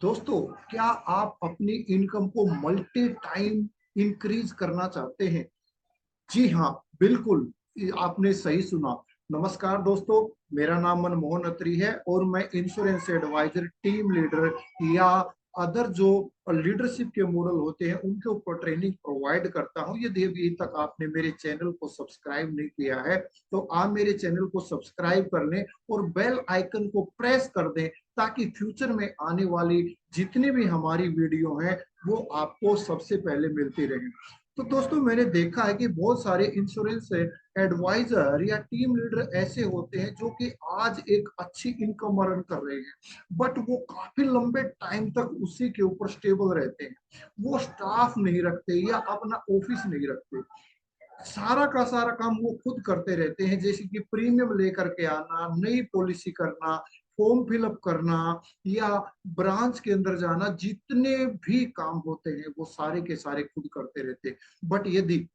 दोस्तों, क्या आप अपनी इनकम को मल्टी टाइम इंक्रीज करना चाहते हैं? जी हाँ, बिल्कुल। आपने सही सुना। नमस्कार दोस्तों, मेरा नाम मनमोहन अत्री है और मैं इंश्योरेंस एडवाइजर, टीम लीडर या अदर जो लीडरशिप के मॉडल होते हैं उनके ऊपर ट्रेनिंग प्रोवाइड करता हूं। यदि अभी तक आपने मेरे चैनल को सब्सक्राइब नहीं किया है तो आप मेरे चैनल को सब्सक्राइब कर लें और बेल आइकन को प्रेस कर दें, ताकि फ्यूचर में आने वाली जितनी भी हमारी वीडियो हैं वो आपको सबसे पहले मिलती रहे। तो दोस्तों, मैंने देखा है कि बहुत सारे इंश्योरेंस एडवाइजर या टीम लीडर ऐसे होते हैं जो कि आज एक अच्छी इनकम अर्न कर रहे हैं, बट वो काफी लंबे टाइम तक उसी के ऊपर स्टेबल रहते हैं। वो स्टाफ नहीं रखते या अपना ऑफिस नहीं रखते। सारा का सारा काम वो खुद करते रहते हैं, जैसे कि प्रीमियम लेकर के आना, नई पॉलिसी करना, फॉर्म फिलअप करना या ब्रांच के अंदर जाना, जितने भी काम होते हैं वो सारे के सारे खुद करते रहते हैं। बट यदि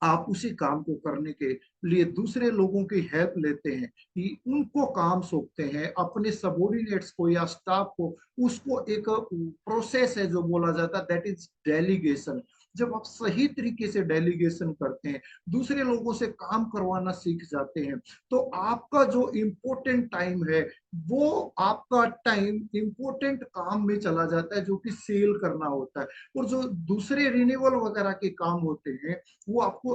आप उसी काम को करने के लिए दूसरे लोगों की हेल्प लेते हैं, कि उनको काम सौंपते हैं, अपने सबोर्डिनेट्स को या स्टाफ को, उसको एक प्रोसेस है जो बोला जाता है, दैट इज डेलीगेशन। जब आप सही तरीके से डेलीगेशन करते हैं, दूसरे लोगों से काम करवाना सीख जाते हैं, तो आपका जो इम्पोर्टेंट टाइम है वो आपका टाइम इम्पोर्टेंट काम में चला जाता है, जो कि सेल करना होता है। और जो दूसरे रिन्यूअल वगैरह के काम होते हैं वो आपको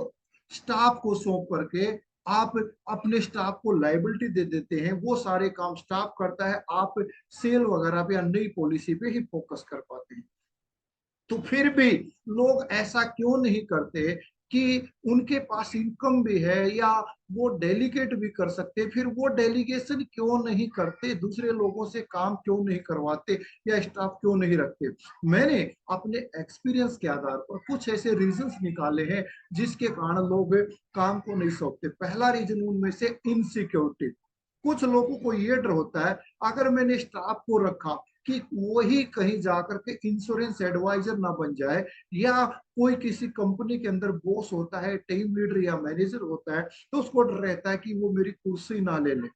स्टाफ को सौंप करके आप अपने स्टाफ को लाइबिलिटी दे देते हैं। वो सारे काम स्टाफ करता है, आप सेल वगैरह पे या नई पॉलिसी पे ही फोकस कर पाते हैं। तो फिर भी लोग ऐसा क्यों नहीं करते कि उनके पास इनकम भी है या वो डेलीगेट भी कर सकते, फिर वो डेलीगेशन क्यों नहीं करते, दूसरे लोगों से काम क्यों नहीं करवाते या स्टाफ क्यों नहीं रखते? मैंने अपने एक्सपीरियंस के आधार पर कुछ ऐसे रीजंस निकाले हैं जिसके कारण लोग काम को नहीं सौंपते। पहला रीजन उनमें से इनसिक्योरिटी। कुछ लोगों को ये डर होता है, अगर मैंने स्टाफ को रखा कि वही कहीं जाकर के इंश्योरेंस एडवाइजर ना बन जाए, या कोई किसी कंपनी के अंदर बॉस होता है, टीम लीडर या मैनेजर होता है, तो उसको डर रहता है कि वो मेरी कुर्सी ना ले ले।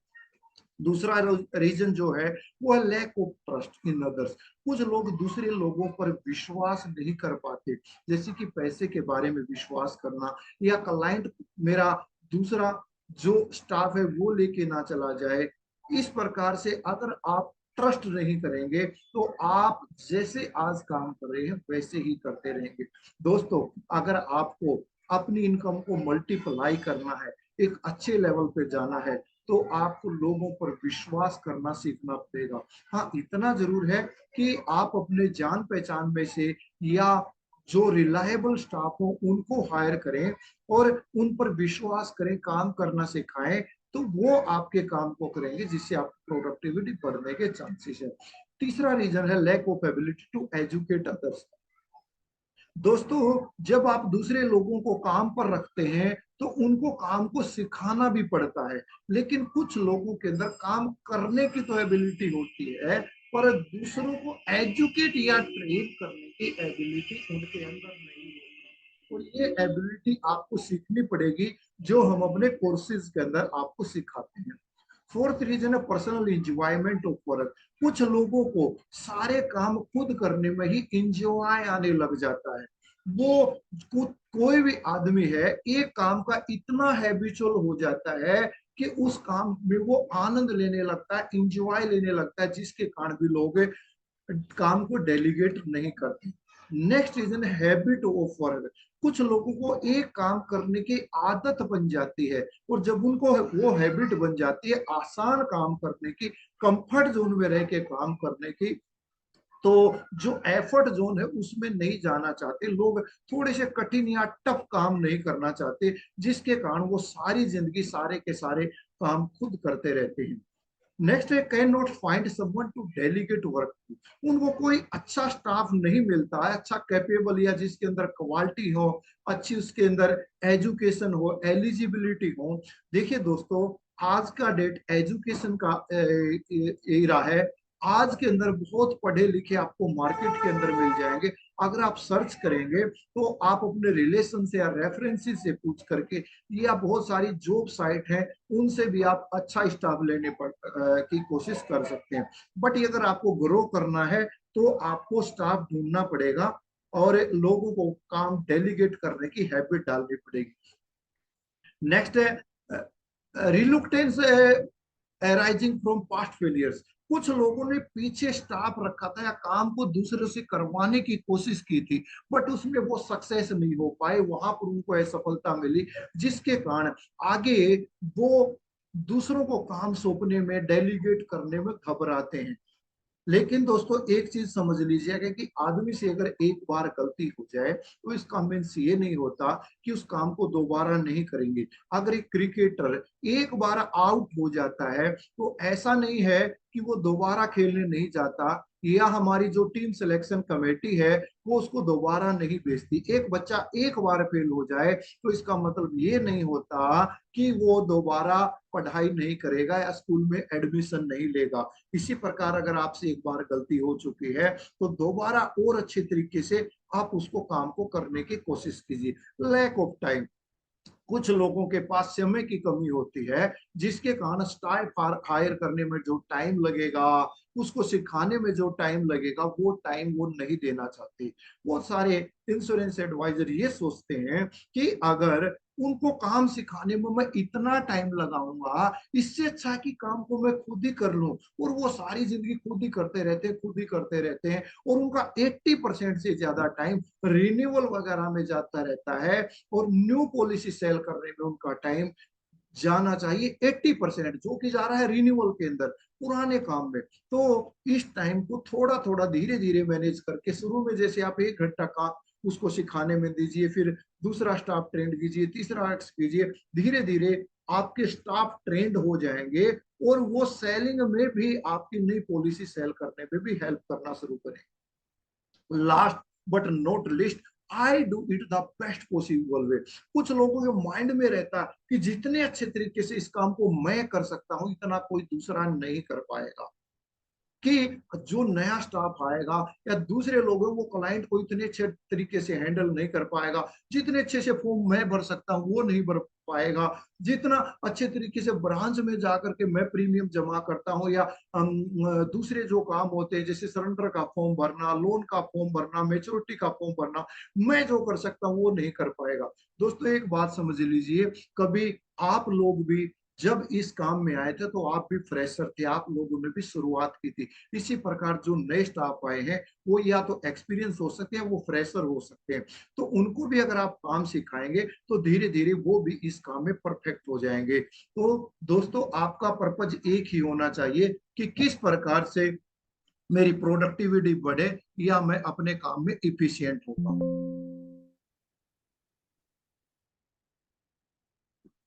दूसरा रीजन जो है वो है lack of trust in others. कुछ लोग दूसरे लोगों पर विश्वास नहीं कर पाते, जैसे कि पैसे के बारे में विश्वास करना, या क्लाइंट मेरा दूसरा जो स्टाफ है वो लेके ना चला जाए। इस प्रकार से अगर आप ट्रस्ट नहीं करेंगे तो आप जैसे आज काम कर रहे हैं वैसे ही करते रहेंगे। दोस्तों, अगर आपको अपनी इनकम को मल्टीप्लाई करना है, एक अच्छे लेवल पे जाना है, तो आपको लोगों पर विश्वास करना सीखना पड़ेगा। हाँ, इतना जरूर है कि आप अपने जान पहचान में से या जो रिलायबल स्टाफ हो उनको हायर करें और उन पर विश्वास करें, काम करना सिखाएं, तो वो आपके काम को करेंगे, जिससे आपकी प्रोडक्टिविटी बढ़ने के चांसेस है। तीसरा रीजन है lack of ability to educate others. दोस्तों, जब आप दूसरे लोगों को काम पर रखते हैं तो उनको काम को सिखाना भी पड़ता है, लेकिन कुछ लोगों के अंदर काम करने की तो एबिलिटी होती है, पर दूसरों को एजुकेट या ट्रेन करने की एबिलिटी उनके अंदर नहीं होती। और ये एबिलिटी आपको सीखनी पड़ेगी, जो हम अपने कोर्सेज के अंदर आपको सिखाते हैं। फोर्थ रीजन है पर्सनल इंजॉयमेंट ऑफ वर्क। कुछ लोगों को सारे काम खुद करने में ही इंजॉय आने लग जाता है। वो कोई भी आदमी है, एक काम का इतना हैबिचुअल हो जाता है कि उस काम में वो आनंद लेने लगता है, इंजॉय लेने लगता है, जिसके कारण भी लोग काम को डेलीगेट नहीं करते। Next reason habit of work. कुछ लोगों को एक काम करने की आदत बन जाती है, और जब उनको वो हैबिट बन जाती है आसान काम करने की, कंफर्ट जोन में रह के काम करने की, तो जो एफर्ट जोन है उसमें नहीं जाना चाहते लोग, थोड़े से कठिन या टफ काम नहीं करना चाहते, जिसके कारण वो सारी जिंदगी सारे के सारे काम खुद करते रहते हैं। नेक्स्ट है can not find someone to delegate work. उनको कोई अच्छा स्टाफ नहीं मिलता है, अच्छा कैपेबल, या जिसके अंदर क्वालिटी हो, अच्छी उसके अंदर एजुकेशन हो, एलिजिबिलिटी हो। देखिए दोस्तों, आज का डेट एजुकेशन का एरा है। आज के अंदर बहुत पढ़े लिखे आपको मार्केट के अंदर मिल जाएंगे। अगर आप सर्च करेंगे तो आप अपने रिलेशन से या रेफरेंसेस से पूछ करके, या बहुत सारी जॉब साइट है उनसे भी आप अच्छा स्टाफ लेने की कोशिश कर सकते हैं। बट अगर आपको ग्रो करना है तो आपको स्टाफ ढूंढना पड़ेगा और लोगों को काम डेलीगेट करने की हैबिट डालनी पड़ेगी। नेक्स्ट है रिलुक्टेंस अराइजिंग फ्रॉम पास्ट फेलियर्स। कुछ लोगों ने पीछे स्टाफ रखा था या काम को दूसरे से करवाने की कोशिश की थी, बट उसमें वो सक्सेस नहीं हो पाए, वहां पर उनको असफलता मिली, जिसके कारण आगे वो दूसरों को काम सौंपने में, डेलीगेट करने में घबराते हैं। लेकिन दोस्तों एक चीज समझ लीजिएगा कि आदमी से अगर एक बार गलती हो जाए तो इसका मीन्स ये नहीं होता कि उस काम को दोबारा नहीं करेंगे। अगर एक क्रिकेटर एक बार आउट हो जाता है तो ऐसा नहीं है कि वो दोबारा खेलने नहीं जाता, या हमारी जो टीम सिलेक्शन कमेटी है वो उसको दोबारा नहीं भेजती। एक बच्चा एक बार फेल हो जाए तो इसका मतलब ये नहीं होता कि वो दोबारा पढ़ाई नहीं करेगा या स्कूल में एडमिशन नहीं लेगा। इसी प्रकार अगर आपसे एक बार गलती हो चुकी है तो दोबारा और अच्छे तरीके से आप उसको काम को करने की कोशिश कीजिए। लैक ऑफ टाइम, कुछ लोगों के पास समय की कमी होती है, जिसके कारण स्टाफ हायर करने में जो टाइम लगेगा, उसको सिखाने में जो टाइम लगेगा, वो टाइम वो नहीं देना चाहते। बहुत सारे इंश्योरेंस एडवाइजर ये सोचते हैं कि अगर उनको काम सिखाने में मैं इतना टाइम लगाऊंगा, इससे अच्छा कि काम को मैं खुद ही कर लूं, और वो सारी जिंदगी खुद ही करते रहते हैं, खुद ही करते रहते हैं, और उनका 80% से ज्यादा टाइम रिन्यूअल वगैरह में जाता रहता है, और न्यू पॉलिसी सेल करने में उनका टाइम जाना चाहिए 80%, जो कि जा रहा है रिन्यूअल के अंदर, पुराने काम में। तो इस टाइम को थोड़ा थोड़ा धीरे धीरे मैनेज करके, शुरू में जैसे आप 1 घंटा काम उसको सिखाने में दीजिए, फिर दूसरा स्टाफ ट्रेंड कीजिए, तीसरा कीजिए, धीरे धीरे आपके स्टाफ ट्रेंड हो जाएंगे, और वो सेलिंग में भी आपकी नई पॉलिसी सेल करने में भी हेल्प करना शुरू करें। Last but not list, I do it the best possible way. कुछ लोगों के माइंड में रहता है कि जितने अच्छे तरीके से इस काम को मैं कर सकता हूं, इतना कोई दूसरा नहीं कर पाएगा, कि जो नया स्टाफ आएगा या दूसरे लोग हैं वो क्लाइंट को इतने अच्छे तरीके से हैंडल नहीं कर पाएगा, जितने अच्छे से फॉर्म मैं भर सकता हूँ वो नहीं भर पाएगा, जितना अच्छे तरीके से ब्रांच में जाकर के मैं प्रीमियम जमा करता हूँ, या दूसरे जो काम होते हैं जैसे सरेंडर का फॉर्म भरना, लोन का फॉर्म भरना, मेच्योरिटी का फॉर्म भरना, मैं जो कर सकता हूँ वो नहीं कर पाएगा। दोस्तों एक बात समझ लीजिए, कभी आप लोग भी जब इस काम में आए थे तो आप भी फ्रेशर थे, आप लोगों ने भी शुरुआत की थी। इसी प्रकार जो नए स्टाफ आए हैं वो या तो एक्सपीरियंस हो सकते हैं, वो फ्रेशर हो सकते हैं, तो उनको भी अगर आप काम सिखाएंगे तो धीरे धीरे वो भी इस काम में परफेक्ट हो जाएंगे। तो दोस्तों आपका पर्पज एक ही होना चाहिए कि किस प्रकार से मेरी प्रोडक्टिविटी बढ़े या मैं अपने काम में इफिशियंट होगा।